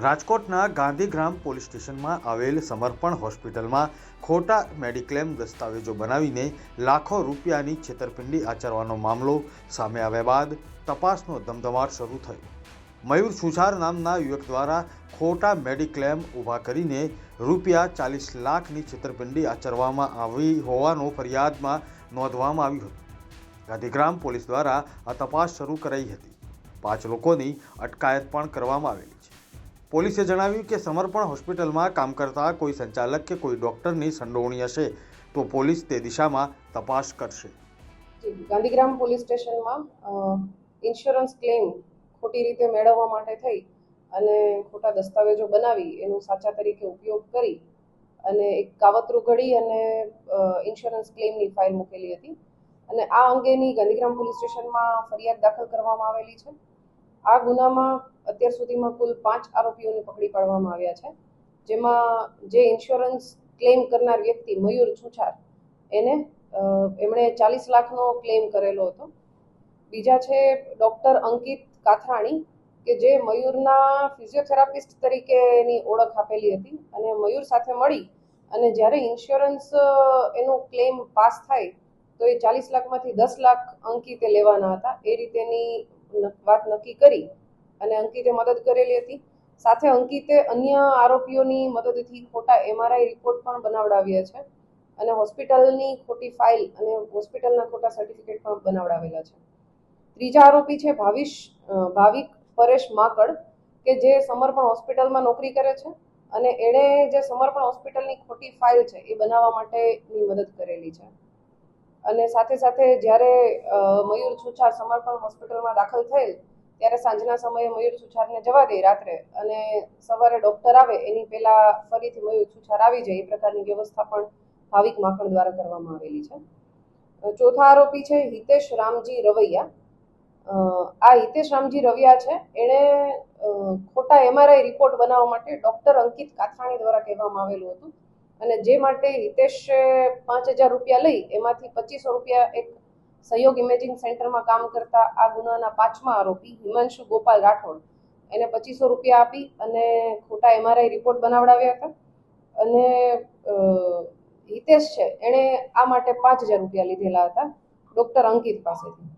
રાજકોટના ગાંધીગ્રામ પોલીસ સ્ટેશનમાં આવેલ સમર્પણ હોસ્પિટલમાં ખોટા મેડિક્લેમ દસ્તાવેજો બનાવીને લાખો રૂપિયાની છેતરપિંડી આચરવાનો મામલો સામે આવ્યા બાદ તપાસનો ધમધમાટ શરૂ થયો. મયુર છુછાર નામના યુવક દ્વારા ખોટા મેડિક્લેમ ઊભા કરીને રૂપિયા 40 લાખની છેતરપિંડી આચરવામાં આવી હોવાનો ફરિયાદમાં નોંધવામાં આવ્યું હતું. ગાંધીગ્રામ પોલીસ દ્વારા આ તપાસ શરૂ કરાઈ હતી. 5 લોકોની અટકાયત પણ કરવામાં આવેલી છે. પોલીસે જણાવ્યું કે સમર્પણ હોસ્પિટલમાં કામ કરતા કોઈ સંચાલક કે કોઈ ડોક્ટરની સંડોવણી હશે તો પોલીસ તે દિશામાં તપાસ કરશે. ગાંધીગ્રામ પોલીસ સ્ટેશનમાં ઇન્સ્યોરન્સ ક્લેમ ખોટી રીતે મેળવવા માટે થઈ અને ખોટા દસ્તાવેજો બનાવી એનો સાચા તરીકે ઉપયોગ કરી અને એક કાવતરું ઘડી અને ઇન્સ્યોરન્સ ક્લેમની ફાઇલ મૂકેલી હતી અને આ અંગેની ગાંધીગ્રામ પોલીસ સ્ટેશનમાં ફરિયાદ દાખલ કરવામાં આવેલી છે. આ ગુનામાં અત્યાર સુધીમાં કુલ 5 આરોપીઓને પકડી પાડવામાં આવ્યા છે, જેમાં જે ઇન્સ્યોરન્સ ક્લેમ કરનાર વ્યક્તિ મયુર છુછાર એમણે 40 લાખનો ક્લેમ કરેલો હતો. બીજા છે ડૉક્ટર અંકિત કાથરાણી કે જે મયુરના ફિઝિયોથેરાપિસ્ટ તરીકેની ઓળખ આપેલી હતી અને મયુર સાથે મળી અને જ્યારે ઇન્સ્યોરન્સ એનું ક્લેમ પાસ થાય તો એ 40 લાખમાંથી 10 લાખ અંકિતે લેવાના હતા. એ રીતેની વાત નક્કી કરી અને અંકિતે મદદ કરેલી હતી. સાથે અંકિતે અન્ય આરોપીઓની મદદથી ખોટા MRI રિપોર્ટ પણ બનાવડાવ્યા છે અને હોસ્પિટલની ખોટી ફાઇલ અને હોસ્પિટલના ખોટા સર્ટિફિકેટ પણ બનાવડાવેલા છે. ત્રીજા આરોપી છે ભાવિક પરેશ માકડ કે જે સમર્પણ હોસ્પિટલમાં નોકરી કરે છે અને એણે જે સમર્પણ હોસ્પિટલની ખોટી ફાઇલ છે એ બનાવવા માટેની મદદ કરેલી છે. અને સાથે સાથે જ્યારે મયુર છુછાર સમર્પણ હોસ્પિટલમાં દાખલ થયેલ ત્યારે સાંજના સમયે મયુર છુછારને જવા દે રાત્રે અને સવારે ડૉક્ટર આવે એની પહેલાં ફરીથી મયુર છુછાર આવી જાય એ પ્રકારની વ્યવસ્થા પણ ભાવિક માખણ દ્વારા કરવામાં આવેલી છે. ચોથા આરોપી છે હિતેશ રામજી રવૈયા. આ હિતેશ રામજી રવિયા છે એણે ખોટા MRI રિપોર્ટ બનાવવા માટે ડૉક્ટર અંકિત કાથરાણી દ્વારા કહેવામાં આવેલું હતું અને જે માટે હિતેશે 5000 રૂપિયા લઈ એમાંથી 2500 રૂપિયા એક સહયોગ ઇમેજિંગ સેન્ટરમાં કામ કરતા આ ગુનાના 5મા આરોપી હિમાંશુ ગોપાલ રાઠોડ એને 2500 રૂપિયા આપી અને ખોટા MRI રિપોર્ટ બનાવડાવ્યા હતા અને હિતેશ છે એણે આ માટે 5000 રૂપિયા લીધેલા હતા ડૉક્ટર અંકિત પાસેથી.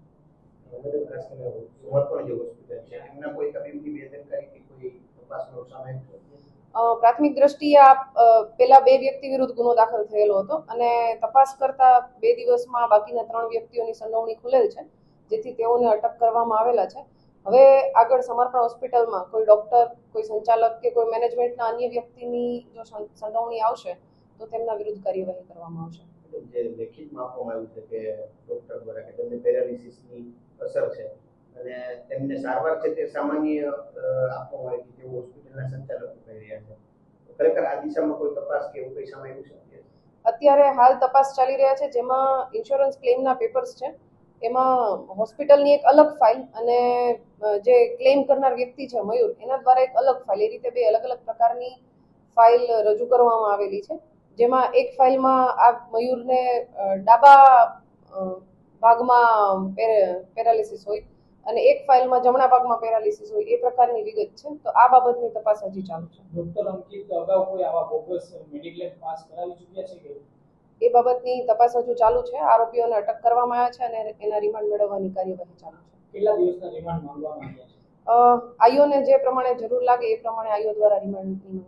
પ્રાથમિક દ્રષ્ટિએ પેલા 2 વ્યક્તિ વિરુદ્ધ ગુનો દાખલ થયેલો હતો અને તપાસ કરતા 2 દિવસમાં બાકીના 3 વ્યક્તિઓની સંડોવણી ખુલેલ છે, જેથી તેઓને અટક કરવામાં આવેલા છે. હવે આગળ સમર્પણ હોસ્પિટલમાં કોઈ ડૉક્ટર, કોઈ સંચાલક કે કોઈ મેનેજમેન્ટના અન્ય વ્યક્તિની જો સંડોવણી આવશે તો તેમના વિરુદ્ધ કાર્યવાહી કરવામાં આવશે. જે લેખિતમાં આપવામાં આવ્યું છે કે ડૉક્ટર દ્વારા કે તેમને પેરાલિસિસની અસર છે અને તેમને સારવાર છે તે સામાન્ય આપવામાં આવી છે તેવું હોસ્પિટલના સંચાલકો કહી રહ્યા છે. ખરેખર આ દિશામાં કોઈ તપાસ કે એવું કંઈ સામે આવ્યું છે? અત્યારે હાલ તપાસ ચાલી રહ્યા છે, જેમાં ઇન્સ્યોરન્સ ક્લેમના પેપર્સ છે એમાં હોસ્પિટલની એક અલગ ફાઇલ અને જે ક્લેમ કરનાર વ્યક્તિ છે મયુર એના દ્વારા એક અલગ ફાઇલ, એ રીતે 2 અલગ અલગ પ્રકારની ફાઇલ રજૂ કરવામાં આવેલી છે. જેમાં એક ફાઇલમાં આ મયુરને ડાબા ભાગમાં પેરાલિસિસ હોય અને એક ફાઇલમાં જમણા ભાગમાં પેરાલિસિસ હોય એ પ્રકારની વિગત છે. તો આ બાબતની તપાસ હજી ચાલુ છે. ડોક્ટર અંકિત અગાઉ કોઈ આવા બોગસ મેડિક્લેમ પાસ કરાવી ચૂક્યા છે કે એ બાબતની તપાસ હજુ ચાલુ છે. આરોપીઓને અટક કરવામાં આવ્યા છે અને એના રિમાન્ડ મેળવવાની કાર્યવાહી ચાલુ છે. કેટલા દિવસના રિમાન્ડ માંગવામાં આવ્યા છે? આઈઓને જે પ્રમાણે જરૂર લાગે એ પ્રમાણે આઈઓ દ્વારા રિમાન્ડની